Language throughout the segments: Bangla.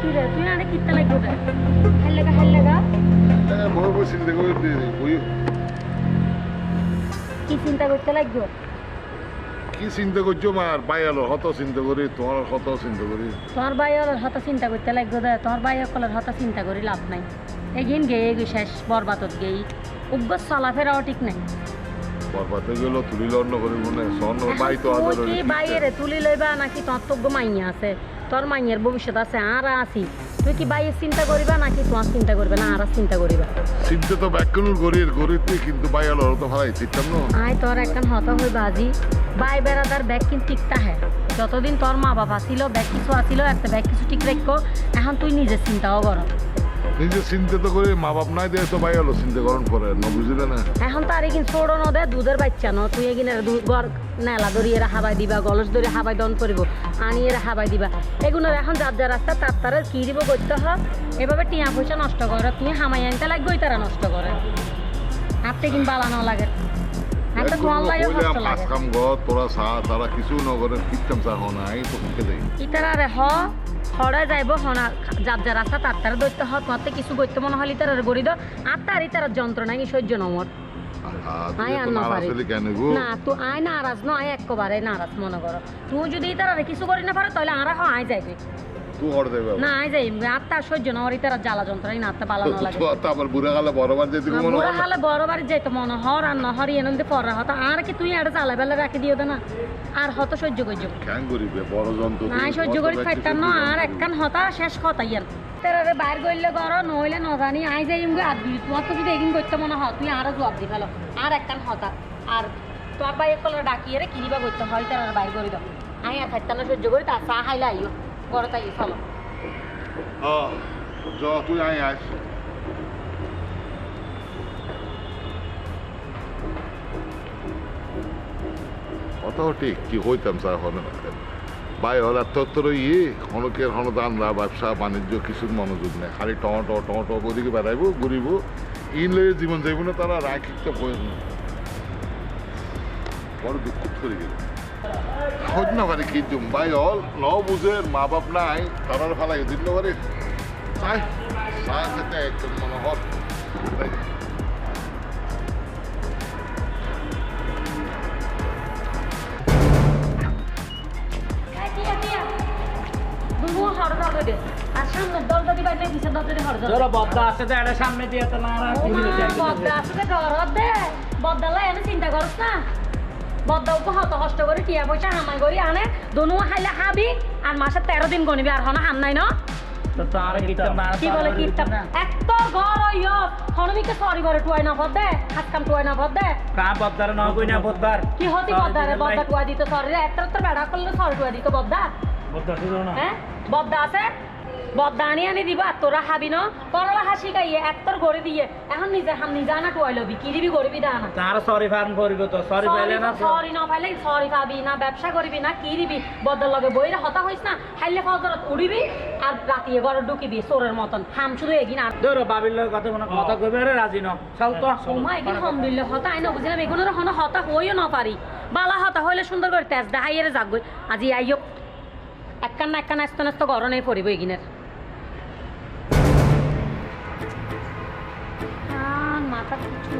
কি রে তুই আরে কিত্তা লাগবে রে হাল্লাগা বই চিন্তা করে বই কি চিন্তা করতে লাগবে কি চিন্তা করছো মার বাইয়ালো হত চিন্তা করি তোমার হত চিন্তা করি তোমার বাইয়ের হতা চিন্তা করতে লাগবে দে তোমার বাইয়ের কলের হতা চিন্তা করি লাভ নাই এগিন গেয়ে গই শেষ বরবাদত গেই উগ্র চলাফেরাও ঠিক নাই বরবাদে গেল তুলিল অন্য করি মনে স্বর্ণ বাই তো তুই আদর কি বাইরে তুলি লইবা নাকি তোর তো মাইয়া আছে তোর মাইয়ের ভবিষ্যৎ আছে আর আছি তুই কি বাইয়ের চিন্তা করিবা নাকি তোমার চিন্তা করবে না আর চিন্তা করিবা চিন্তা তো ব্যাকুল গরির গরিতে কিন্তু বাইয়ালো তো ভালাই চিন্তাম না আয় তোর একখান হতা হই বাজি বাই বেড়াদার ব্যাগ কিন্তু টিকতা হ্যাঁ যতদিন তোর মা বাবা ছিল ব্যাগ কিছু আসিল একটা ব্যাগ কিছু ঠিক রাখো এখন তুই নিজের চিন্তাও কর নিজে চিন্তা তো করে মা বাপ নাই দিয়ে তো বাইয়ালো চিন্তা করণ করে না বুঝলে না এখন তার এগিন ছোড়ো ন দে দুধের বাচ্চা ন তুই এগিন গড় নেলা দড়িয়ে হাবাই দিবা গলস দড়ি হাবাই দন করিব আনিয়ে হাবাই দিবা এগুলোর এখন যার যা রাস্তা তার তারা কি দিব করতে হয় এভাবে টিয়া পয়সা নষ্ট করে তুই হামাই আনতে লাগবে ওই তারা নষ্ট করে হাতে কিন বালানো লাগে হাতে তোমার লাগে কষ্ট লাগে কাম গো তোরা সা তারা কিছু নগরে কিতাম চা নাই তো কে দেই ইতারা রে হড়ায় যাইব হনা যার যা রাস্তা তার তারা দৈত্য হত মতে কিছু করতে মনে হলে তারা গড়ি দাও আর তারই তার যন্ত্রণা কি সহ্য নমর আয় আর না পারি না তো আয় নারাজ ন আয় একবারে নারাজ মনে করো তুই যদি তারা কিছু করি না পারো তাহলে আর আয় যাইবে তুই হড় দেবে না আয় যাই আর তার সহ্য না ওর তারা জ্বালা যন্ত্রণা না আত্মা বালানো লাগে তো আবার বুড়া গালে বড়বার যেতে মনে বুড়া হালে বড় বাড়ি যাইতো মনে হর আর নহর এনন্দে পড়া হতো আর কি তুই আর জ্বালা বেলা রাখি দিও না আর হত সহ্য করছো কেন করিবে বড় যন্ত্র না সহ্য করি খাইতাম না আর একখান হতা শেষ কথা ইয়ার তেরারে বাইর করলে গর নইলে ন জানি আই যাই আর দিবি তোমার তো যদি এগিন করতে মনে হয় তুই আরো জবাব দি ফেলো আর একখান হতা আর তোর ভাই একলা ডাকিয়ে রে কিনিবা করতে হয় তেরারে বাইর করে দাও আই আর খাইতাম না সহ্য করি তা চা খাইলে আইও গড় তাই চলো য তুই আয় আয় অত ঠিক কি হইতাম চা হলে না বাই হলার তোর ইয়ে হনকের হনদানরা ব্যবসা বাণিজ্য কিছুর মনোযোগ নেই খালি টমেটো ওদিকে বেড়াইবো ঘুরিব ইনলে জীবন যাইব না তারা রায় ঠিকটা বই বড় দুঃখ করে গেল খোঁজ না পারে কি জুম বাই হল ন বুঝে মা বাপ নাই তারার ফালাই দিন না পারে চাই চায় খেতে একদম মনে হল সামনে দিয়ে তো চিন্তা করছ না বদ্দাও তো হত কষ্ট করে টিয়া পয়সা হামাই করি আনে দনু খাইলে খাবি আর মাসে 13 দিন গনিবি আর হনা হাম নাই ন কি বলে কীর্তন এত ঘর ইয় হনমিকে সরি করে টুয়াই না বদে হাত কাম টুয়াই না বদে কা বদ্দার ন কই না বদ্দার কি হতি বদ্দারে বদ্দা টুয়া দিতে সরি রে এত বেড়া করলে সরি টুয়া দিতে বদ্দা বদ্দা শুনো না হ্যাঁ বদ্দা আছে বদ্দা আনি দিবা তোরা হাবি ন করলা হাসি গাইয়ে এত্তর গড়ে দিয়ে এখন নিজে হাম নিজে আনা টুয়াই লবি কি দিবি গড়বি দা না তার সরি ফার্ম করিব তো সরি পাইলে না সরি না পাইলে সরি পাবি না ব্যবসা করবি না কি দিবি বদ্দার লগে বইরে হতা হইস না খাইলে ফজরত উড়িবি আর রাতিয়ে ঘরে ঢুকিবি চোরের মতন হাম শুধু এগিন আর ধরো বাবির লগে কথা মনে কথা কইবে রে রাজি ন চল তো ওমা এগিন হম দিলে হতা আই না বুঝলাম এগুলোর হন হতা হইও না পারি বালা হতা হইলে সুন্দর করে তেজ দেখাইয়ে যাগই আজি আইও একখান না একখান আস্তে আস্তে গরনে পড়িব এগিনের মাথা কিছু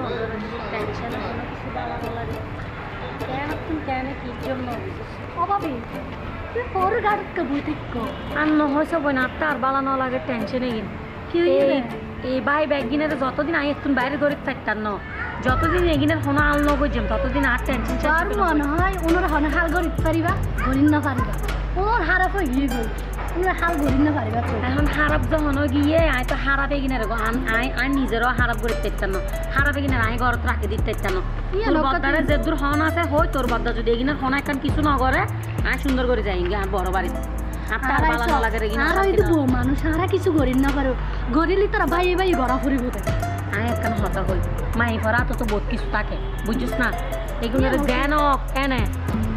টেনশন কোনো কিছু বালা বলা কেন তুমি কেন কি জন্য অভাবী তুই পরে গাড়িতে বই থাকো আর নহয় সব না আর বালা না লাগে টেনশনে গিন কি এই ভাই ব্যাগিনের যতদিন আই একটু বাইরে ঘরে থাকতাম না যতদিন এগিনের হনো আল নগর যাম ততদিন আর টেনশন আর মনে হয় ওনার হনে হাল গরিব পারিবা গরিব না পারিবা ওর হারাপ হয়ে গিয়ে গেল ওনার হাল গরিব না পারিবা এখন হারাপ যখন গিয়ে আই তো হারাপ এগিনের আই নিজেরও হারাপ করে তেতাম না হারাপ এগিনের আই ঘরত রাখি দিতে তেতাম না তোর বদ্দারে যে দূর হন আছে হই তোর বদ্দা যদি এগিনের হন একখান কিছু না করে আই সুন্দর করে যাই আর বড় বাড়িতে মানুষ হারা কিছু গরিব না পারো গরিলি তারা ভাই ভাই গড়া ফুরিব আই একখান হতা হই মাই ভরা তো বহুত কিছু থাকে বুঝছিস না এগুলোর জ্ঞান এনে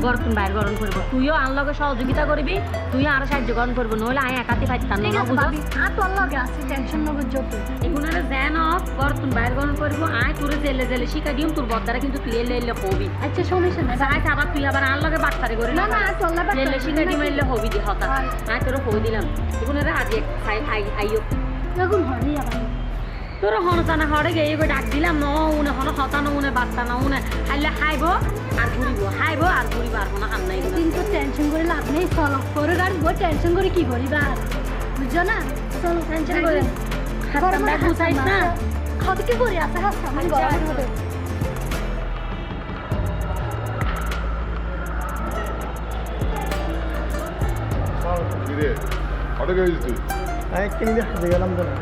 গরতুন বাইর গরম করবো তুইও আন লগে সহযোগিতা করবি তুইও আর সাহায্য গরম করবো নইলে আয় একাতি পাইতাম ঠিক না আছে ভাবি আর তোর লগে আছে টেনশন নগর যত এগুনারে যেন গরতুন বাইর গরম করবো আয় তোরে জেলে জেলে শিখা দিম তোর বদ্দারা কিন্তু তুই এলে এলে হবি আচ্ছা সমস্যা নাই আয় আবার তুই আবার আন লগে বাটপারে করি না না আর তোর লাগবে জেলে শিখা দিম এলে হবি দি হতা হয়। আয় তোর হই দিলাম এগুনারে আজ এক আইও এরকম হরি আবার তোর হন জানা হরে গিয়ে এগো ডাক দিলাম ন উনে হন হতা ন উনে বাত্তা না উনে খাইলে খাইব আর ঘুরিব খাইব আর ঘুরিব আর কোনো হাম নাই কিন্তু টেনশন করে লাভ নেই চলো করে গাড়ি বই টেনশন করে কি করিবা আর বুঝছো না চলো টেনশন করে হাতটা গুছাইস না কত কি করি আছে হাত সামনে গরম হবে কিরে হটে গেছিস তুই আমি কিনে দিয়ে গেলাম তো না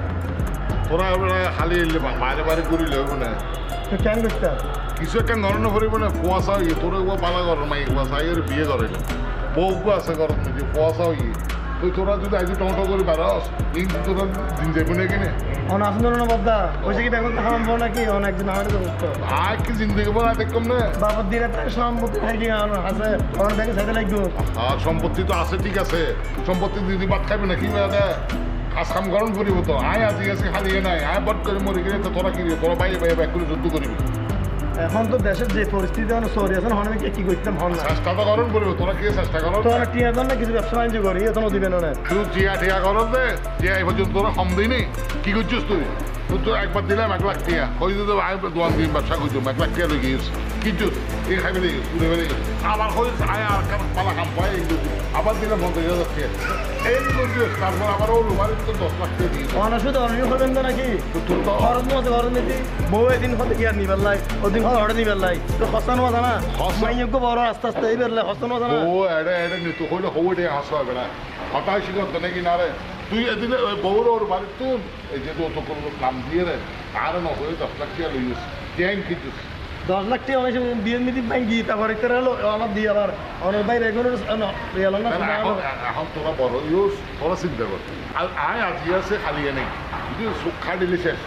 তোরা এবারে খালি এলে বাইরে বাইরে করি লইব না তো কেন করতে কিছু একটা নরম ভরিব না কুয়াশা হয়ে তোর একবার পালা গরম মাই কুয়াশা এর বিয়ে করে বউ আছে গরম যে কুয়াশা হয়ে তুই তোরা যদি আজ টমেটো করে বেড়াস কিন্তু তোরা দিন যাবি না কিনে অন আসুন না বাবদা ওই কি বেগুন খাওয়াবো নাকি অন একজন আমার তো বুঝতো আর কি জিন্দগি বলা দেখলাম না বাবার দিনে তার সম্পত্তি থাকি আছে অন ব্যাগে সাথে লাগবে আর সম্পত্তি তো আছে ঠিক আছে সম্পত্তি দিদি ভাত খাবি না কি বেড়া কাজ কাম গরম করিব তো আয় আজি আছে খালি এ নাই আয় বট করে মরে গেলে তো তোরা কি তোরা বাইরে বাইরে ব্যাক করে যুদ্ধ করিবি এখন তো দেশের যে পরিস্থিতি সরি আছে হন আমি কি করতাম হন না চেষ্টা তো গরম করিব তোরা কি চেষ্টা করো তো আর টিয়া দেন না কিছু ব্যবসা বাণিজ্য করি এখনো দিবেন না তুই টিয়া টিয়া করো দে টিয়া এই পর্যন্ত তোরা কম দিই নি কি করছিস তুই তুই তো একবার দিলাম 1 লাখ টিয়া ওই যদি আয় দোয়ান দিন ব্যবসা করছো 1 লাখ টিয়া লই গিয়েছ কিছু এই খাইবে দিই তুই বলে আবার হয়েছে আয় আর পালা কাম পাই আবার দিলাম 50,000 টিয়া এই করছিস তারপর আবার ওর বাড়ি তো 10 লাখ টিয়া দিয়েছ অন শুধু অনিয় হবেন তো নাকি তোর তো খরচ মতো খরচ নিতি বউ এদিন হতে কি আর নিবার লাই ওদিন হড়ে নিবার লাই তো হস্তানো মাথা না মাইয়োগ্য বড় আস্তে আস্তে এই বেরলে হস্তানো মাথা না ও এটা নিতু হইলে হইটে হাসা হবে না হঠাৎ সিদ্ধান্ত নাকি না রে তুই এদিনে ওই বউর ওর বাড়ির তুন এই যে তো কোনো কাম দিয়ে রে আর না হয়ে 10 লাখ টিয়া লইস টিয়াইন কিছু 10 লাখ টাকা অনেক বিয়ের মিটি ভাঙ্গি তারপর ইতারা হলো আমার দিয়ে আবার অনেক বাইরে এগুলো রিয়াল না এখন তোরা বড় ইউস তোরা চিন্তা কর আর আয় আজি আছে খালি নেই যদি সুখা দিলে শেষ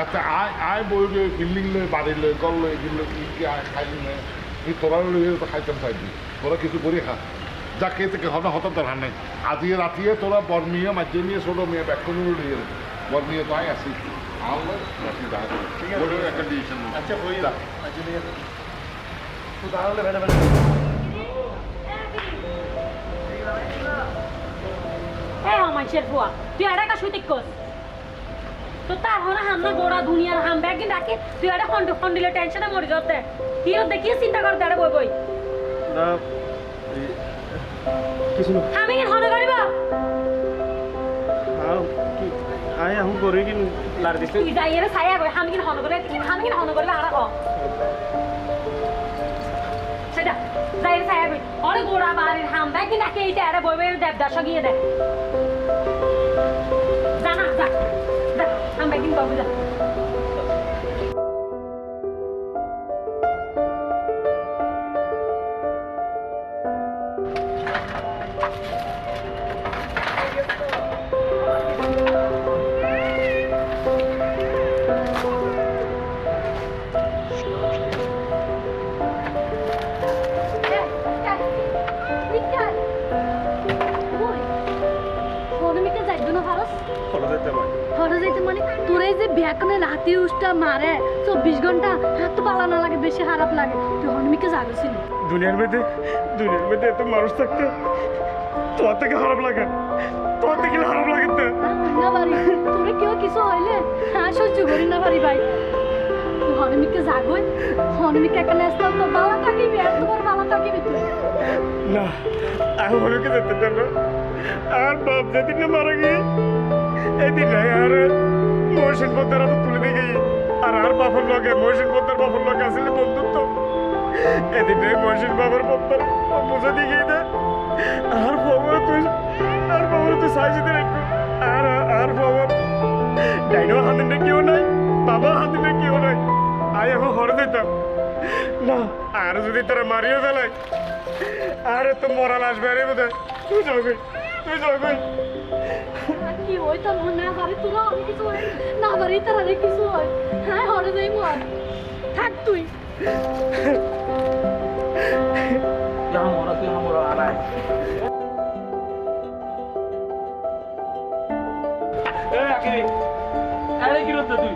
আচ্ছা আয় আয় বই বিল্ডিং লই বাড়ি লই গল লই এগুলো কি আয় খাইলি না এই তোরা লই তো খাইতাম চাইবি তোরা কিছু করি খা যা কে থেকে হঠাৎ হঠাৎ দরকার নেই আজি রাতিয়ে তোরা বর্মিয়ে মাঝে নিয়ে ছোটো মেয়ে ব্যাক করে লিয়ে বর্মিয়ে তো আয় আসি আমার রাতি দেখা ঠিক আছে একটা ডিসিশন আচ্ছা হই না আচ্ছা ঠিক আছে তো তাহলে বেটা বেটা হ্যাঁ মানুষের ফুয়া তুই আর একটা সুতিক কর তো তার হলে হামনা গোড়া দুনিয়ার হাম ব্যাগ ডাকে তুই একটা ফন্ডিলে টেনশনে মরে যাতে কি দেখিয়ে চিন্তা কর দাঁড়া বই বই না কিছু না আমি কি হনে করিবা আয় এখন করি কি লার দিছে তুই যাই এর ছায়া কই আমি কি হনে করে আমি কি হনে করলে আরা ক সেটা যাই এর ছায়া কই আরে গোড়া বাড়ির হাম ব্যাগ ডাকে এইটা আরে বই বই দেবদাস গিয়ে দে জানা যা হাম ব্যাগ বাবু যা রাতে উষ্টা মারে 24 ঘন্টা হাত তো পালা না লাগে বেশি খারাপ লাগে তুই হনমিকে জাগছিল দুনিয়ার মধ্যে এত মানুষ থাকতে তোমার থেকে খারাপ লাগে তোমার থেকে খারাপ লাগে তো না পারি তোরে কেউ কিছু হইলে হ্যাঁ সহ্য করি না পারি ভাই তুই হনমিকে জাগই হনমিকে এখানে আসতাম তো বালা থাকিবি আর তোমার বালা থাকিবি তুই না আমি হনমিকে যেতে চান না আর বাপ যেদিন না মারা গিয়ে এদিন আর মহসিন বদ্দারা তো তুলে দিয়ে গিয়ে আর বাপর লগে মহসিন বদ্দার বাপর লগে আসলে বন্ধুত্ব এদিন মহসিন বাবার বদ্দার বুঝে দিয়ে গিয়ে দে আর বাবার তুই সাইজে দে আর বাবার ডাইনো হাতিনে কেউ নাই বাবা হাতিনে কেউ নাই আয় এখন হরে দিতাম না আর যদি তারা মারিয়ে ফেলায় আরে তো মরাল আসবে আরে বোধ তুই যাও কি হই তোর না পারি তোরা অনেক কিছু হয় না পারি তার অনেক কিছু হয় হ্যাঁ হরে যাই মর থাক তুই তুই হামরা আড়াই কি করতে তুই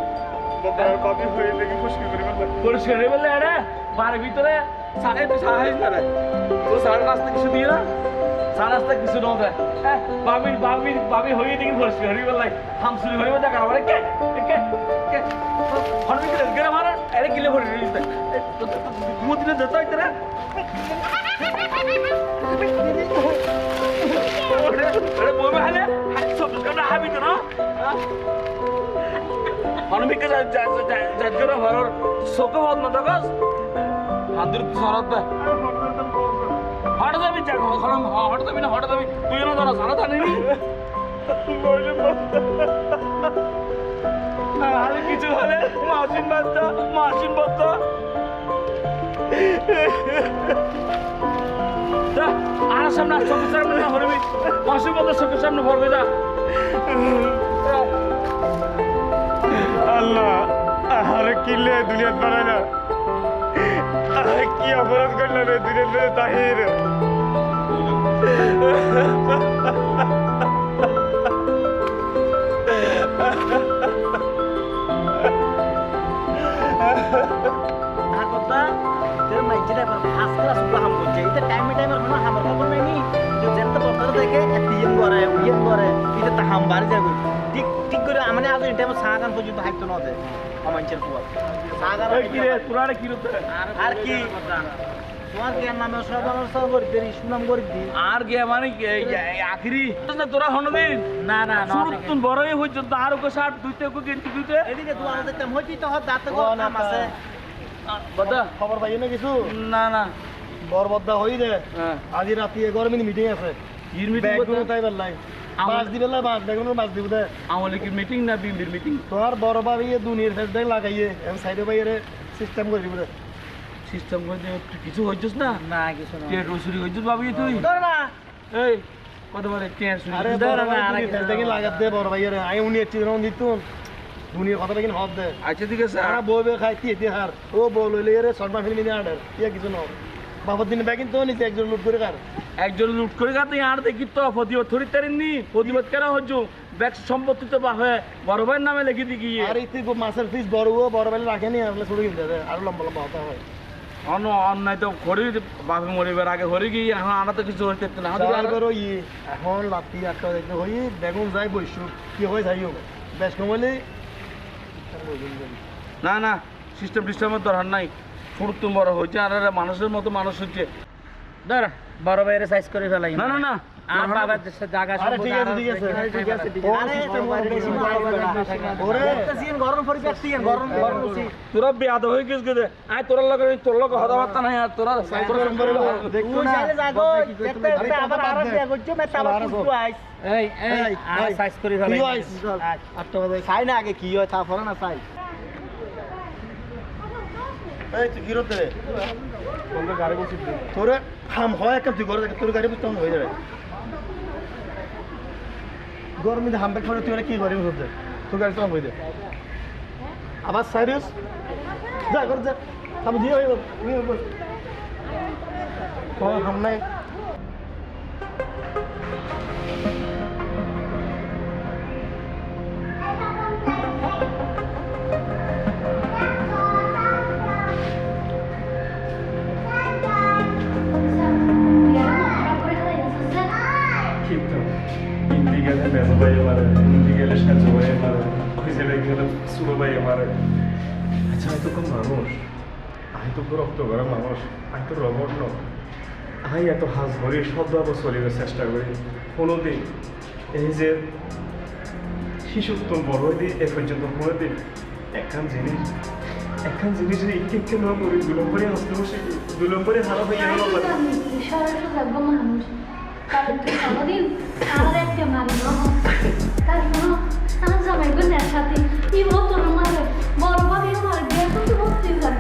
বাপি হয়ে লেগে মুশকিল করে বললাম পরিষ্কার বললে আরে বাড়ির ভিতরে সাড়ে তুই সাহায্য না রে ও সাড়ে নাস্তা কিছু দিয়ে না সাড়ে নাস্তা কিছু না দেয় বাবি হয়ে দেখি পরিষ্কার হয়ে বললাই হাম শুরু হয়ে দেখা আমার কে কে কে হঠাৎ করে গেলে মারা আরে গিলে ভরে দিতে মুদিনে যেতে হইতে রে আরে বই হালে সব কাটা হাবি তো না অনেকে যার ঘরের চোখে বদ না থাকাস হাতের সরাত দে হঠাৎ যাবি হঠাৎ যাবি না হঠাৎ যাবি তুই না ধরা সারা জানিনি আর কিছু হলে মাসিন বাচ্চা আর সামনে চোখের সামনে না ভরবি মাসিন বাচ্চা চোখের সামনে ভরবে যা আল্লাহ আরে কিলে দুনিয়া বানায় না আরে কি অপরাধ করলাম রে দুনিয়া তাহির ঠিক করে মানে আজ এই টাইমে সাগান পর্যন্ত হাইতো না দে আমাঞ্চের পুয়া সাগান কি রে পুরারে কি রতে আর কি তোমার জ্ঞান নামে সর্বনাশ করে দেরি সুনাম করে দি আর গে মানে আখরি না তোরা হনদিন না না না সুরতুন বড়ই হইছ তো আর কো 60 দুইতে কো গিনতি দুইতে এদিকে দুয়া দেখতাম হইতি তো হাত দাঁতে গো নাম আছে বদা খবর পাই না কিছু না না বরবদ্দা হই দে হ্যাঁ আজি রাতে গরমিনি মিটিং আছে ইর মিটিং ব্যাগগুলো তাই বললাই বাস দিবে না বাস ব্যাগগুলো বাস দিব দে আমলে কি মিটিং না বিম্বির মিটিং তোমার বড় ভাবি দুনিয়ার ফেস দেখ লাগাইয়ে এম সাইডে বাইরে সিস্টেম করে দিব দে সিস্টেম করে দে কিছু হইছস না না কিছু না কে রসুরি হইছস ভাবি তুই ধর না এই কত বলে টিয়ার শুনি আরে বড় ভাই ফেস দেখি লাগাত দে বড় ভাইয়ের আই উনি চিরন দিত দুনিয়ার কথা বেগিন হদ দে আচ্ছা ঠিক আছে সারা বউবে খাইতি এতে হার ও বউ লইলে রে শর্মা ফিল্ম নিয়ে আডার ইয়া কিছু না বাবার দিন ব্যাগিন তো নিতে একজন লুট করে কার একজন লুট করে গাতে আর দেখি তো প্রতিবাদ থরি তারিনি প্রতিবাদ কেন হজ্জু ব্যাগ সম্পত্তি তো বাহে বড় ভাইয়ের নামে লিখে দি গিয়ে আর ইতি মাছের পিস বড় ও বড় ভাই রাখেনি আসলে ছোট কিনতে দে আর লম্বা লম্বা হতে হয় অন্যায় তো খড়ি বাপে মরিবার আগে হরি গিয়ে এখন আনা তো কিছু হইতে না তারপর ওই এখন লাতি একটা দেখতে হই বেগুন যাই বইসু কি হয় যাইও বেশ কমলে না না সিস্টেমের দরকার নাই ফুরুত বড় হয়েছে আর মানুষের মতো মানুষ হচ্ছে ধর বড় ভাইয়ের সাইজ করে ফেলাই না না না আর বাবার জায়গা আরে ঠিক আছে ঠিক আছে ঠিক আছে ঠিক আছে ওরে গরম পরি ব্যক্তি গরম উঠি তোরা বেয়াদ হয়ে গেছ গেছে আয় তোর লগে হদাবার্তা নাই আর তোরা দেখতো তুই না চাইলে যাগো দেখতে আবার আরাম দিয়া করছো মে তাবা কুতু আইস এই এই আর সাইজ করে ফেলাই কি আইস 8টা বাজে চাই না আগে কি হয় তা ফরে না চাই এই তুই কি রতে তোমরা গাড়ি বসে তোরে হাম হয় একটা তুই ঘরে তোর গাড়ি বসতে হয়ে যাবে গরমে হাম ব্যাগ করে তুই কি গাড়ি বসে তোর গাড়ি তো হয়ে দে আবার সাইরিয়াস যা ঘর যা আমি দিয়ে হইব তুমি হাম নাই গেলে মেজো ভাই মারে হিন্দি গেলে সাজু ভাই মারে খুঁজে গেলে সুরো ভাই মারে আচ্ছা আমি তো কম মানুষ আমি তো রক্ত করা মানুষ আমি তো রবট ন আমি এত হাজ ভরি সদ্ভাবে চলিবার চেষ্টা করি কোনোদিন এই যে শিশুত্তম বড় দিই এ পর্যন্ত কোনো দিন একখান জিনিস ইকে না করি দুলম্বরে আসতে বসে দুলম্বরে হারা হয়ে গেল সরাসরি যাবো মানুষ কারণ তুই কোনোদিন আমার একটা মারি না তারপর আমার জামাই বোনের সাথে কি বলতো মারে বড় ভাবি আমার বিয়ে করতে বসতে যাবে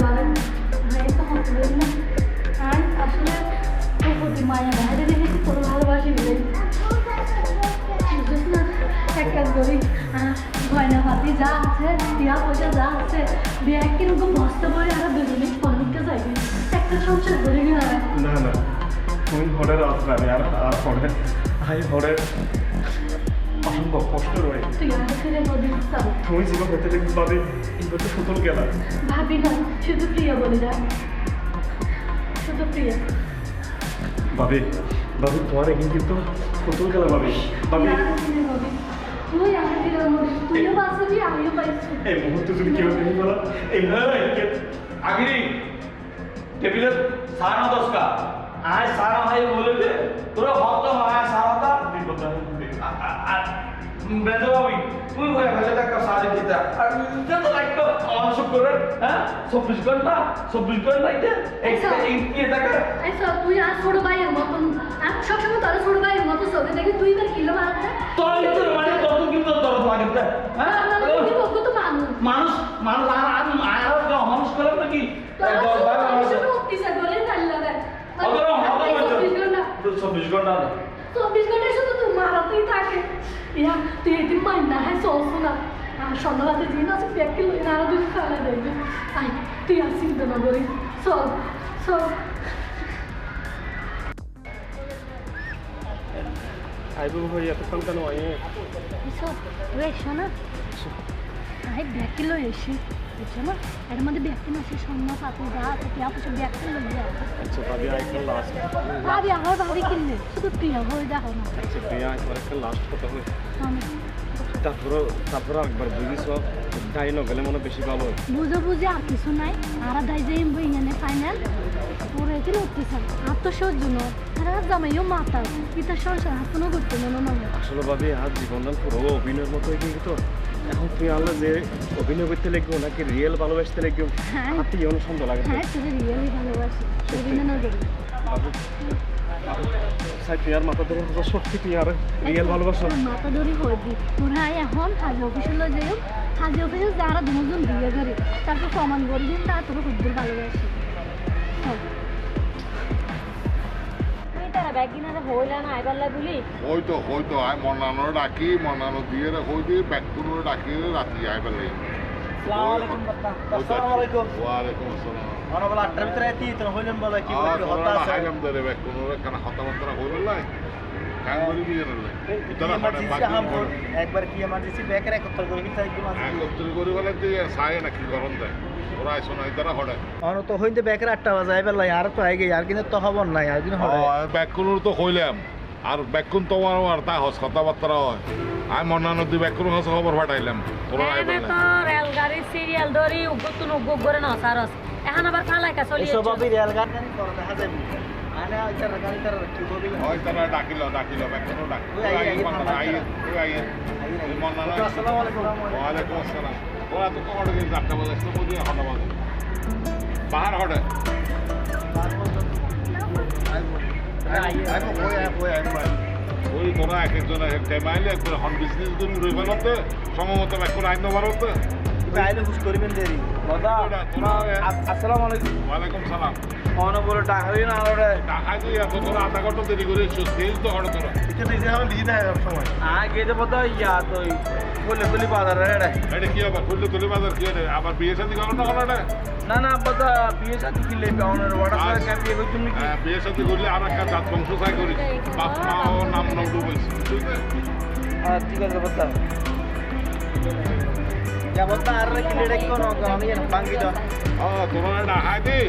ভাই তো হতো না আর আসলে তোর প্রতি মায়া বাইরে দেখেছি তোর ভালোবাসি বলে বুঝিস না এক কাজ করি গয়না পাতি যা আছে বিয়া পয়সা যা আছে বিয়ে কিরকম বস্তা পরে আর দুজনে পনিরকে যাইবে একটা সংসার করে নিয়ে না না তুমি ঘরে রাজধানী আর ঘরে আমি ঘরে অসম্ভব কষ্ট রয়ে তুই আর ফিরে বলিস তুমি জীবন হতে দেখবি ভাবি এবার তো সুতল গেলা ভাবি না শুধু প্রিয়া বলে যা শুধু প্রিয়া ভাবি ভাবি তোমার এখন কিন্তু সুতল গেলা ভাবি ভাবি তুই আর ফিরে বলিস তুইও বাঁচবি আমিও পাইছি এই মুহূর্তে যদি কেউ দেখি বলা এই আগে টেবিলে সাড়ে 9:10 আজ সারা ভাই বলে দে তোরা ভক্ত হয় সারাটা বেঁধে ভাবি তুই হয়ে গেছে একটা সাড়ে দিতে আর যত একটা অনসব করে হ্যাঁ 24 ঘন্টা এই টাকা আচ্ছা তুই আর ছোট ভাইয়ের মতন আর সবসময় তোর ছোট ভাইয়ের মতো চোখে দেখি তুই তার কিলো মারাতে তোর ভিতরে মানে কত কিন্তু তোর লাগে হ্যাঁ মানুষ মানুষ আর অমানুষ করে নাকি 24 ঘন্টা 24 ঘন্টা শুধু তুই মারাতেই থাকে ইয়া তুই এদিন মাইন না হ্যাঁ চলছো না আর সন্ধ্যাবেলাতে দিন আছে ব্যাগকে লই না দুধ খাওয়া দেখবি আই তুই আর চিন্তা না করিস চল চল আইবু ভাই এতক্ষণ কেন আইয়ে শোনা আই ব্যাগ কিলো এসি বুঝছো না এর মধ্যে ব্যাগ কিলো আছে স্বর্ণ পাতি যা আছে টিয়া পয়সা ব্যাগ কিলো নিয়ে আচ্ছা ভাবি আইকন লাস্ট ভাবি আমার ভাবি কিনলে শুধু প্রিয়া হয়ে দেখো না আচ্ছা প্রিয়া একবার একটা লাস্ট কথা হয় আমি তারপরে একবার বুঝিস তাই না গেলে মনে বেশি ভালো হয় বুঝে বুঝে আর কিছু নাই আর দাই যে এখানে ফাইনাল পরে কি উঠতেছে আর তো সহ্য নয় আর জামাইও মাথা পিতার সংসার হাসনো করতে মনে নয় আসলে ভাবি আজ জীবনদান পুরো অভিনয়ের মতো হয়ে গিয়ে তো এখন তুই আলো যে অভিনয় করতে লাগবো নাকি রিয়েল ভালোবাসতে লাগবো হ্যাঁ হাতে এমন সুন্দর লাগে হ্যাঁ তোকে রিয়েলি ভালোবাসি অভিনয় না করি সাই প্রিয়ার মাথা ধরে সত্যি প্রিয়ার রিয়েল ভালোবাসা মাথা ধরি হয়ে দি তোরা এখন হাজি অফিসে লয়ে যাই হাজি অফিসে যারা দুজন বিয়ে করে তারপর প্রমাণ করি দিন তা তোকে খুব ভালোবাসি তুই তারা ব্যাগ কিনারে হইলে না আইবার বলি হয়তো আয় মনানো ডাকি মনানো দিয়ে হই দিয়ে ব্যাগ কোনো ডাকি রাতি আয় বেলে আসসালামু আলাইকুম ওয়ালাইকুম আসসালাম আমরা বলা 8টার ভিতরে আইতি তো হইলেন বলে কি বলতে হতা আছে হাইলাম ধরে ব্যাগ কোনো কানা হতাবার্তা হইল লাই কাম করি বিয়ে লাই ইতনা একবার কি এমার্জেন্সি ব্যাকের একত্র করে কি চাইকি মাঝে একত্র করি বলে তুই সায় নাকি গরম দেয় ওরা আইসো না ইতারা হড়ে আমরা তো হইতে ব্যাকের 8টা বাজে আইবার লাই আর তো আইগে আর কিন্তু তো খবর নাই আর কিন্তু হড়ে ব্যাগ কোনো তো হইলাম আর ব্যাগ কোন তোমার আর তা হস কথাবার্তা হয় আমি মনা নদী ব্যাগ কোনো হস খবর পাঠাইলাম তোরা আইবে না রেলগাড়ি সিরিয়াল ধরি উগতুন উগ করে না সারস এখন আবার ফালাই কা চলি এসব ভাবি রেলগাড়ি করে দেখা যাবে আনে আইতার গাড়ি তার কি করবি হয় তারা ডাকিল ব্যাগ কোনো ডাক আই মনা আসসালামু আলাইকুম ওয়ালাইকুম আসসালাম ওরা তো কখন দিন 4টা বাজে তো বুঝি হটা বাজে বাহার হটে ওই তোরা এক একজন এক টাইম আইলে একবার হন বিজনেস করি রই ফেলতে সম্ভবত এখন আইন ভারতে আইলে খুশ করবেন দেরি আসসালামু আলাইকুম ওয়ালাইকুম সালাম কোন বলে টাকা হই না আরে টাকা দিয়ে এত তোরা আধা ঘন্টা দেরি করে তেল তো হটে তোরা এটা দিছে এখন দিতে হয় সব সময় আগে যে বলতো ইয়া তো বলে তুলি বাজার রে এটা কি আবার ফুললে তুলে বাজার কি রে আবার বিয়ে শাদী করো না কোনো না না বলতো বিয়ে শাদী কি লেবে ওনার ওয়াটার ক্যাম্প দিয়ে তুমি কি বিয়ে শাদী করলে আর একটা জাত বংশ চাই করি বাপ মা ও নাম নাম ডুবেছি বুঝলে ঠিক আছে বলতো যা বলতো আর কি লেড়ে কোন আমি ভাঙ্গি দাও তোরা ডাকাই দি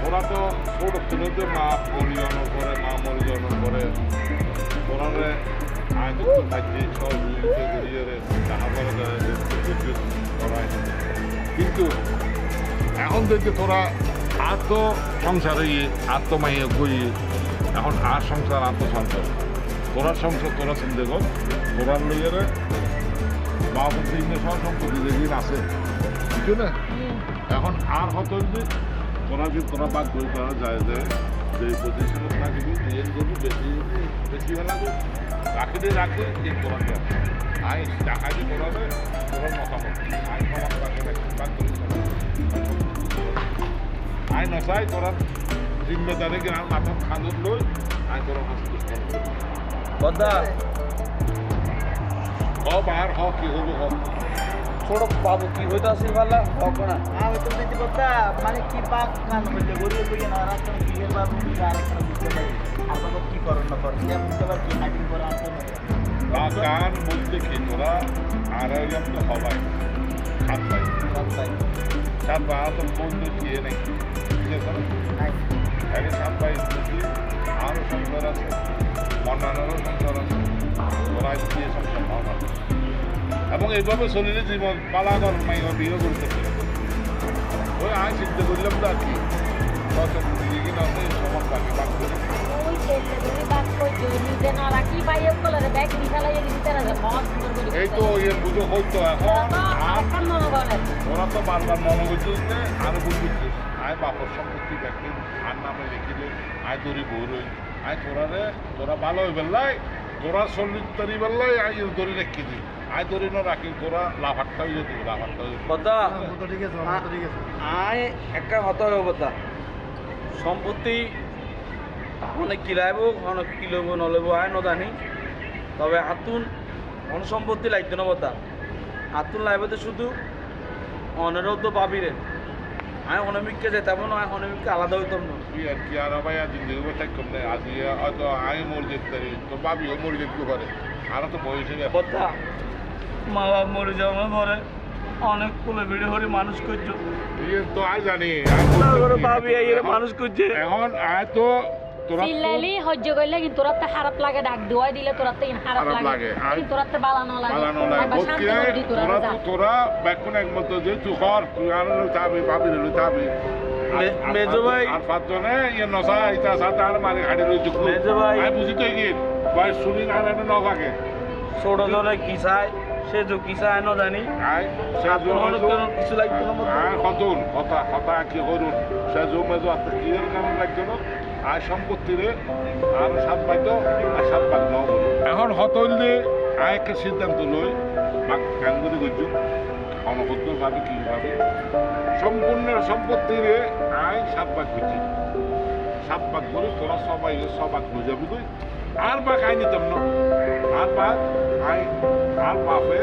ওরা তো ছোট ছোটতে মা পরিজনের করে মা মরিজনের করে ওরা আইন কাজে সহযোগিতা করিয়ে টাকা পরে করায় কিন্তু এখন দেখতে তোরা আর তো সংসার হইয়ে আর তো মাইয়ে গইয়ে এখন আর সংসার আর তো সংসার তোরা সংসার তোরা চিন্তা কর তোরার লইয়ে বাবু তিনটে সব সম্পত্তি দেখি আছে বুঝছো না এখন আর হত তোরা বাদ করে করা যায় যে পজিশনে থাকিবি নিজের করবি বেশি বেশি হলা রাখি রাখে এই করাতে আই টাকা দিয়ে করাবে তোর মতামত আই সমাজ বাদ করে আই নসাই তোরা জিম্মেদারি গ্রাম মাথা খান্দত লই আই তোর হাসপাতাল বদা হ বাহার হ কি হবো হ ছোট বাবু কি হইতে আসি পারলা হোক না আমি তো দিতে কথা মানে কি পাক কান হইলে গরিব কইয়া না রাস্তা কি এর বাবু কি আর একটা বুঝতে পারি আর বাবু কি করন না করেন এটা বুঝতে পারি কি হাইটিং করে আসতে না গান বলতে কি তোরা আর হইলাম তো সবাই সাত ভাই সাত ভাই আর তো বন্ধু দিয়ে নেই ঠিক আছে না আরে সাত ভাই যদি আরও সংসার আছে মন্নানেরও সংসার আছে ওরা দিয়ে সংসার ভালো এবং এইভাবে শরীরে জীবন পালা কর মাইয়া বিয়ে করতে ওই আমি চিন্তা করলাম তো আর কি দিকে না সমান বাকি বাক করে ওই ছেলে তুমি বাদ করছো নিজে না রাখি বাইরে বলে ব্যাগ নিকালাই দিতে না মহৎ সুন্দর করে এই তো এর বুঝো হইতো এখন আর এখন মনে করেন ওরা তো বারবার মনে করছে আরো বুঝছিস আয় বাপর সম্পত্তি দেখি আর নামে লিখিলে আয় তোরই বউ রই আয় তোরা ভালো হয়ে বেললাই তোরা চল্লিশ তরি বেললাই আয় ধরে রেখে দিই আয় ধরে না রাখি তোরা লাভারটা হয়ে দিবি লাভারটা হয়ে কথা ঠিক আছে ঠিক আছে আয় একটা হতা হবে কথা সম্পত্তি অনেক কিলাইব অনেক কিলব নলেব আয় ন জানি তবে হাতুন অন সম্পত্তি লাগতো না কথা হাতুন লাইবতে শুধু অনেরও তো পাবি রে আমি অনামিককে যেতাম না অনামিককে আলাদা হইতাম না তুই আর কি আর ভাই আজ জিন্দগি থাকতাম না আজ হয়তো আমি মরে যেতে পারি তো ভাবিও মরে যেতে পারে আর তো বয়সে কথা মা বাপ মরে যাওয়ার পরে অনেক কুলে ভিড়ে হরে মানুষ করছো তো আয় জানি ভাবি এর মানুষ করছে এখন আয় তো তোরা তো- চিল্লাইলি সহ্য করলে কিন্তু তোরা তো খারাপ লাগে ডাক দোয়াই দিলে তোরা তো খারাপ খারাপ লাগে। লাগে আর- কিন্তু তোরা তো বালানো লাগে বানানো না একবার শান্ত বলতে করে দি তোরা যা। তোরা বেকুন একমত যে তুই কর তুই আর চাবি ভাবি রইল চাবি মেজো ভাই আর পাঁচজনে ইয়ে নসা ইটা সাথে আর মারি গাড়ি রইছে মেজো ভাই। আমি বুঝি তো কি ভাই শুনি না না নভাগে ছোট জনে কি চায় সে যে কি চায় না জানি আই সে আর কোনো কোনো কিছু লাগতো না মতো। আর কতন কথা কি করুন সে জমে তো কি এর কারণ লাগতো না আর সম্পত্তিরে আর সাত পাইতো আর সাত পাক ন এখন হতইলে আয় একটা সিদ্ধান্ত লই মাক কান করে গজু অনবদ্য ভাবে কি ভাবে সম্পূর্ণ সম্পত্তিরে আয় সাত ভাগ করছি সাত ভাগ করে তোরা সবাই সবাক বুঝাবি তুই আর বাক আই নিতাম না আর বাক আই আর বাপে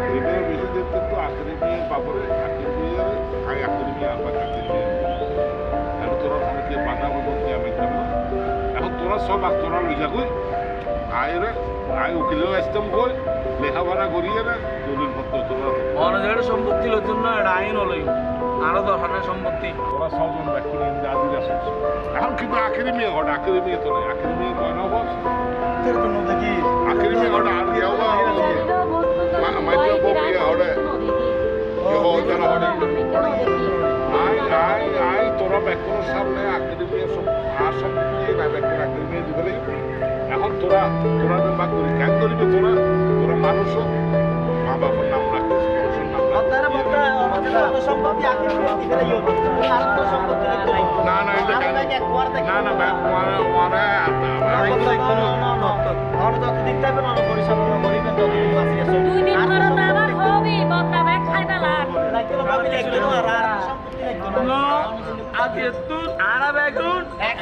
এবারে বেশি দেখতেন তো আখরি নিয়ে বাপরে আখরি নিয়ে আই আখরি নিয়ে আর বাক আখরি নিয়ে এখন তোরা অনেকে বানাবো বলতে আমি এখন তোরা সবাক তোরা লই যা কই আয় আয় উকিলেও আসতাম কই লেখাপড়া করিয়ে না দলিল পত্র তোরা অনেক জায়গায় সম্পত্তি লোক জন্য একটা আইন হলোই আরো দরকার নাই সম্পত্তি তোরা ছজন ব্যক্তি আদি আসছিস এখন কিন্তু আখেরি মেয়ে ঘট আখেরি মেয়ে তো নয় আখেরি মেয়ে কয় না বস তোর জন্য দেখি আখেরি মেয়ে ঘট আর গিয়ে হলো মাইকে বিয়ে হড়ে আই তোরা ব্যাকুর সামনে আখেরি মেয়ে সব আর সব দিয়ে না ব্যাকুর আখেরি মেয়ে দিবে এখন তোরা বাদ করি কেন করবি তোরা মানুষ মা বাবার নাম রাখিস মানুষের নাম রাখিস আপনারা বলতে আমাদের সম্পত্তি আগে দিতে লাগিও আর তো সম্পত্তি লাগতো না না এটা কেন না না ব্যাগ মারে আমরা যত দিন যাবে না পরিচালনা করিবেন ততদিন বাঁচি আছে 2 দিন পরে তো আবার হবে বত্তা ব্যাগ খাইবে লাগ লাগতো না ভাবি লাগতো না আর সম্পত্তি লাগতো না আগে তুই আরা বেগুন এক